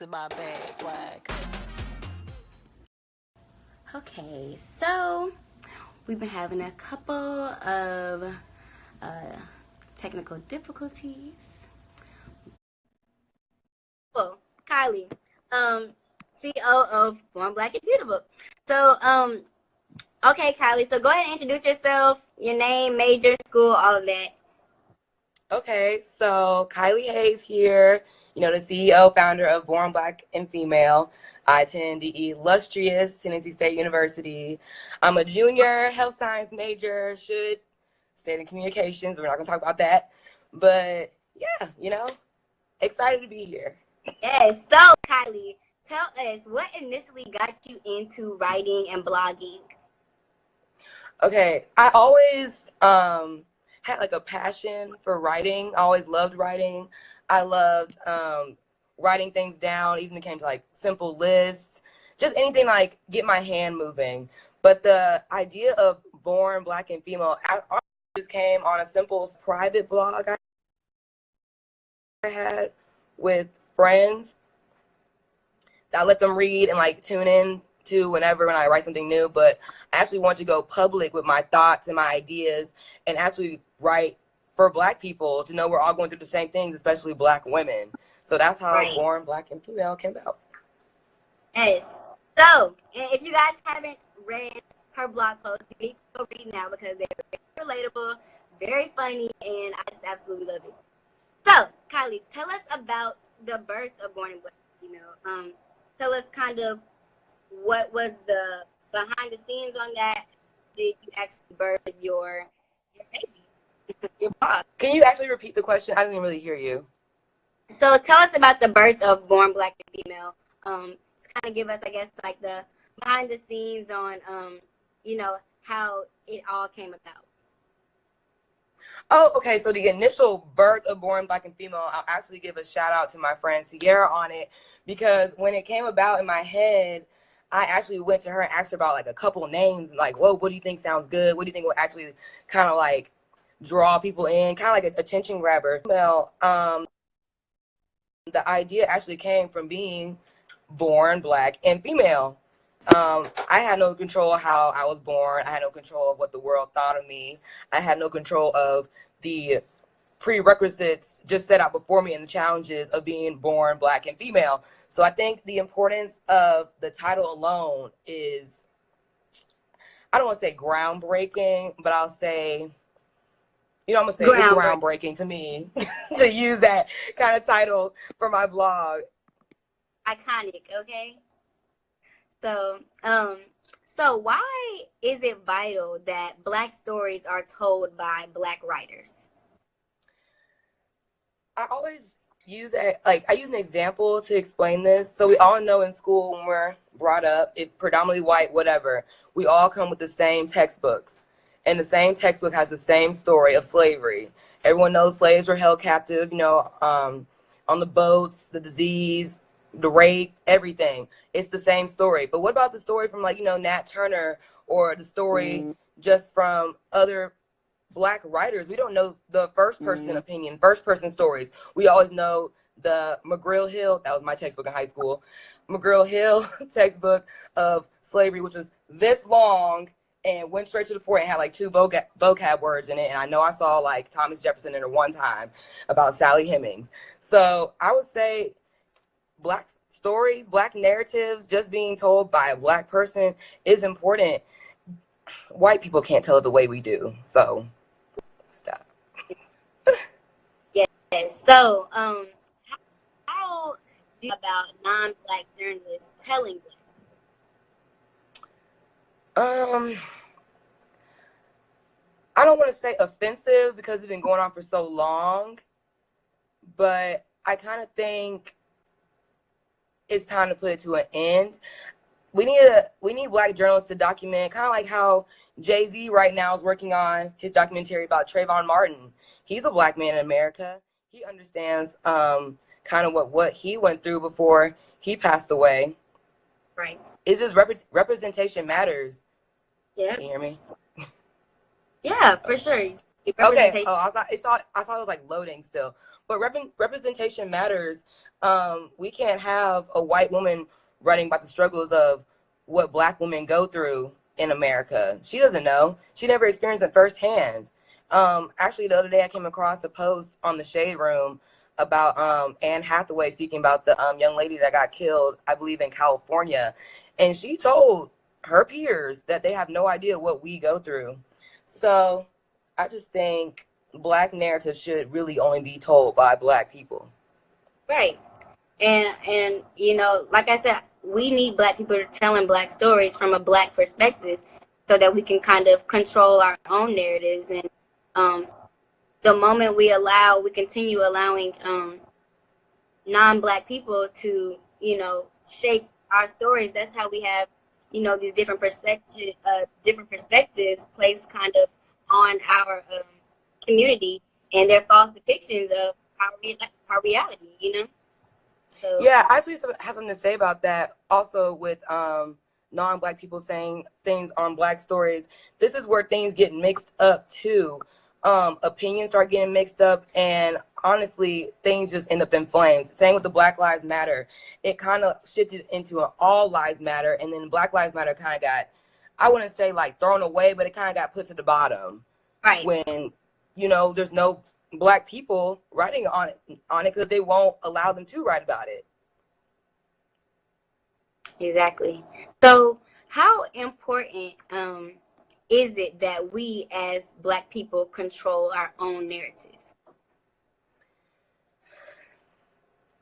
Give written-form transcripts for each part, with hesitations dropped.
busted my bad swag. Okay, so we've been having a couple of technical difficulties. Well, Kylie, CEO of Born Black and Beautiful. So, okay, Kylie, so go ahead and introduce yourself, your name, major, school, all of that. Okay, so Kylie Hayes here, the CEO, founder of Born Black and Female. I attend the illustrious Tennessee State University. I'm a junior health science major, should stay in communications, but we're not going to talk about that. But yeah, excited to be here. Yes, so Kylie, tell us what initially got you into writing and blogging? Okay, I always had like a passion for writing. I always loved writing. I loved writing things down, even when it came to like simple lists, just anything like get my hand moving. But the idea of Born Black and Female just came on a simple private blog I had with friends that I let them read and like tune in to when I write something new. But I actually want to go public with my thoughts and my ideas and actually write for Black people to know we're all going through the same things, especially Black women. So that's how Born Black and Female came about. Yes. So if you guys haven't read her blog post, you need to go read now because they're very relatable, very funny, and I just absolutely love it. So, Kylie, tell us about the birth of Born Black and Female. Tell us kind of what was the behind the scenes on that. Did you actually birth your baby? Your blog. Can you actually repeat the question? I didn't really hear you. So tell us about the birth of Born Black and Female. Just kind of give us, I guess, like the behind the scenes on, how it all came about. Oh, okay. So the initial birth of Born Black and Female, I'll actually give a shout out to my friend Sierra on it, because when it came about in my head, I actually went to her and asked her about like a couple names, like, whoa, what do you think sounds good? What do you think will actually kind of like draw people in, kind of like an attention grabber? Well, the idea actually came from being born Black and female. I had no control of how I was born. I had no control of what the world thought of me. I had no control of the prerequisites just set out before me and the challenges of being born Black and female. So I think the importance of the title alone is, I don't want to say groundbreaking, but I'll say, I'm going to say it's groundbreaking to me to use that kind of title for my blog. Iconic, okay? So why is it vital that Black stories are told by Black writers? I always use I use an example to explain this. So we all know in school when we're brought up, it predominantly white, whatever, we all come with the same textbooks. And the same textbook has the same story of slavery. Everyone knows slaves were held captive, on the boats, the disease, the rape, everything. It's the same story. But what about the story from Nat Turner, or the story just from other Black writers? We don't know the first person opinion, first person stories. We always know the McGraw-Hill, that was my textbook in high school, McGraw-Hill textbook of slavery, which was this long and went straight to the point and had like 2 vocab words in it. And I know I saw like Thomas Jefferson in it one time about Sally Hemings. So I would say Black stories, Black narratives, just being told by a Black person is important. White people can't tell it the way we do. So stop. Yes. So, how do you about non-Black journalists telling this? I don't want to say offensive because it's been going on for so long, but I kind of think it's time to put it to an end. We need Black journalists to document, kind of like how Jay-Z right now is working on his documentary about Trayvon Martin. He's a Black man in America. He understands kind of what he went through before he passed away. Right. It's just representation matters. Yeah. Can you hear me? Yeah, for sure. Okay. Oh, I thought it was like loading still. but representation matters. We can't have a white woman writing about the struggles of what Black women go through in America. She doesn't know. She never experienced it firsthand. Actually, the other day I came across a post on the Shade Room about Anne Hathaway speaking about the young lady that got killed, I believe, in California. And she told her peers that they have no idea what we go through. So I just think Black narrative should really only be told by Black people. Right. And you know, like I said, we need Black people telling Black stories from a Black perspective so that we can kind of control our own narratives. And the moment we continue allowing non-Black people to, you know, shape our stories, that's how we have, you know, these different perspectives placed kind of on our community and their false depictions of our reality, you know? So, yeah, I actually have something to say about that also with non-Black people saying things on Black stories. This is where things get mixed up too. Opinions start getting mixed up, and honestly, things just end up in flames. Same with the Black Lives Matter. It kind of shifted into an all lives matter, and then Black Lives Matter kind of got, I wouldn't say like thrown away, but it kind of got put to the bottom. right. When, you know, there's no Black people writing on it because they won't allow them to write about it. Exactly. So how important is it that we as Black people control our own narrative?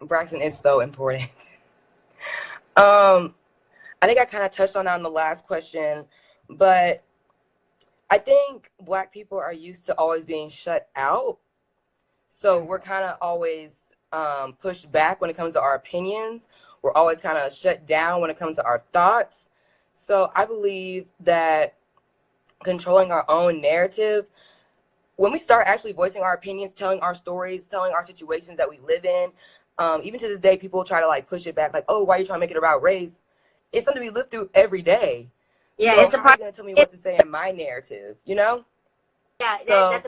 Braxton, is so important. I think I kind of touched on that in the last question, but I think Black people are used to always being shut out. So we're kind of always pushed back when it comes to our opinions. We're always kind of shut down when it comes to our thoughts. So I believe that controlling our own narrative, when we start actually voicing our opinions, telling our stories, telling our situations that we live in, even to this day, people try to like push it back, like, oh, why are you trying to make it about race? It's something we live through every day. Yeah, so it's a how are you going to tell me what to say in my narrative, you know? Yeah, So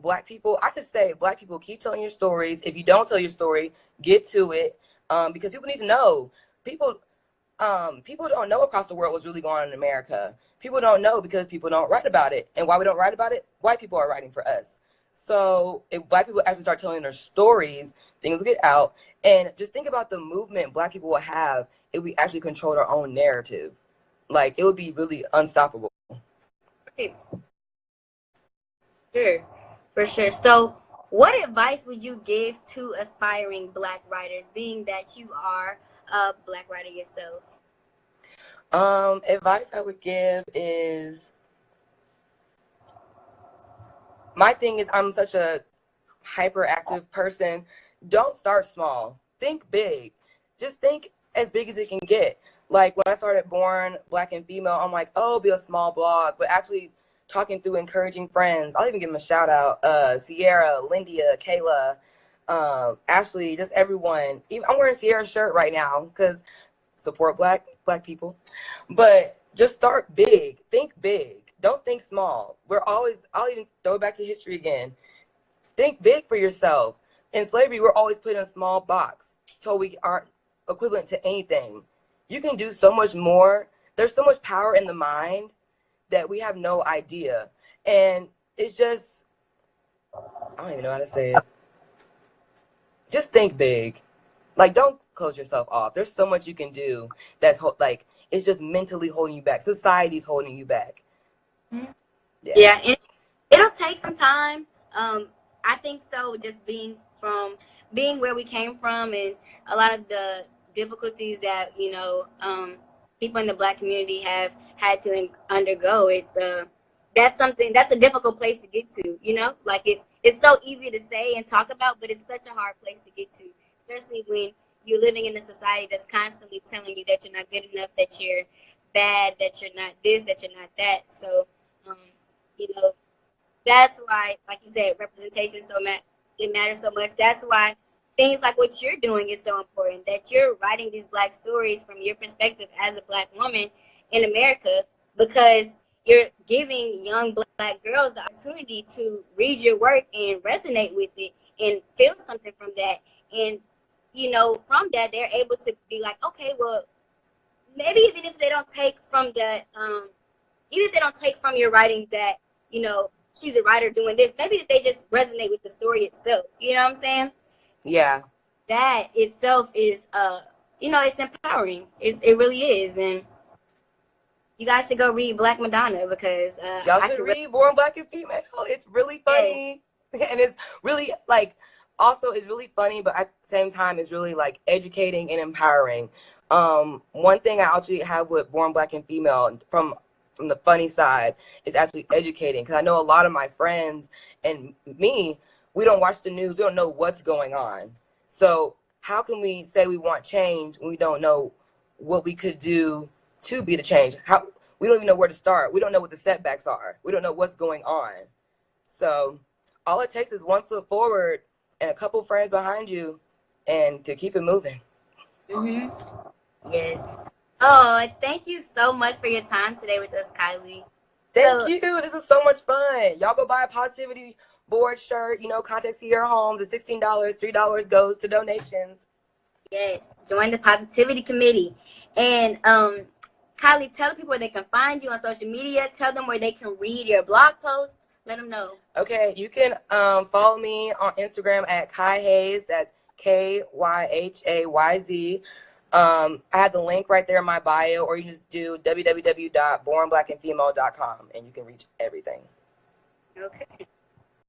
Black people, I just say, Black people, keep telling your stories. If you don't tell your story, get to it, because people need to know. People don't know across the world what's really going on in America. People don't know because people don't write about it. And why we don't write about it? White people are writing for us. So if Black people actually start telling their stories, things will get out. And just think about the movement Black people will have if we actually controlled our own narrative. Like, it would be really unstoppable. Sure, for sure. So what advice would you give to aspiring Black writers, being that you are a Black writer yourself? Advice I would give is, my thing is, I'm such a hyperactive person. Don't start small. Think big. Just think as big as it can get. Like when I started Born Black and Female, I'm like, oh, be a small blog, but actually talking through encouraging friends. I'll even give them a shout out. Sierra, Lindia, Kayla, Ashley, just everyone. Even, I'm wearing Sierra's shirt right now because support black people. But just start big. Think big. Don't think small. I'll even throw it back to history again. Think big for yourself. In slavery, we're always put in a small box so we aren't equivalent to anything. You can do so much more. There's so much power in the mind that we have no idea. And it's just, I don't even know how to say it. Just think big. Like, don't close yourself off. There's so much you can do that's like, it's just mentally holding you back. Society's holding you back. Mm-hmm. Yeah, and it'll take some time. I think so, just being where we came from and a lot of the difficulties that, you know, people in the Black community have had to undergo. It's that's a difficult place to get to, you know? Like it's so easy to say and talk about, but it's such a hard place to get to, especially when you're living in a society that's constantly telling you that you're not good enough, that you're bad, that you're not this, that you're not that. So, you know, that's why, like you said, representation it matters so much. That's why things like what you're doing is so important, that you're writing these Black stories from your perspective as a Black woman in America, because you're giving young Black girls the opportunity to read your work and resonate with it and feel something from that. And, you know, from that, they're able to be like, okay, well, maybe even if they don't take from that, even if they don't take from your writing that, you know, she's a writer doing this, maybe if they just resonate with the story itself, you know what I'm saying? Yeah. That itself is, you know, it's empowering. It really is. And you guys should go read Black Madonna because Y'all I should could read Born Black and Female. It's really funny. And it's really like, also it's really funny, but at the same time it's really like educating and empowering. One thing I actually have with Born Black and Female from the funny side is actually educating, because I know a lot of my friends and me, we don't watch the news, we don't know what's going on. So how can we say we want change when we don't know what we could do to be the change? How we don't even know where to start. We don't know what the setbacks are. We don't know what's going on. So all it takes is one foot forward and a couple friends behind you, and to keep it moving. Yes. Oh, thank you so much for your time today with us, Kylie. Thank you. This is so much fun. Y'all go buy a Positivity Board shirt. You know, contact Sierra Homes. It's $16. $3 goes to donations. Yes. Join the Positivity Committee. And Kylie, tell people where they can find you on social media. Tell them where they can read your blog posts. Let them know. Okay, you can follow me on Instagram at Kai Hayes. That's KYHAYZ. I have the link right there in my bio, or you just do www.bornblackandfemale.com and you can reach everything. Okay.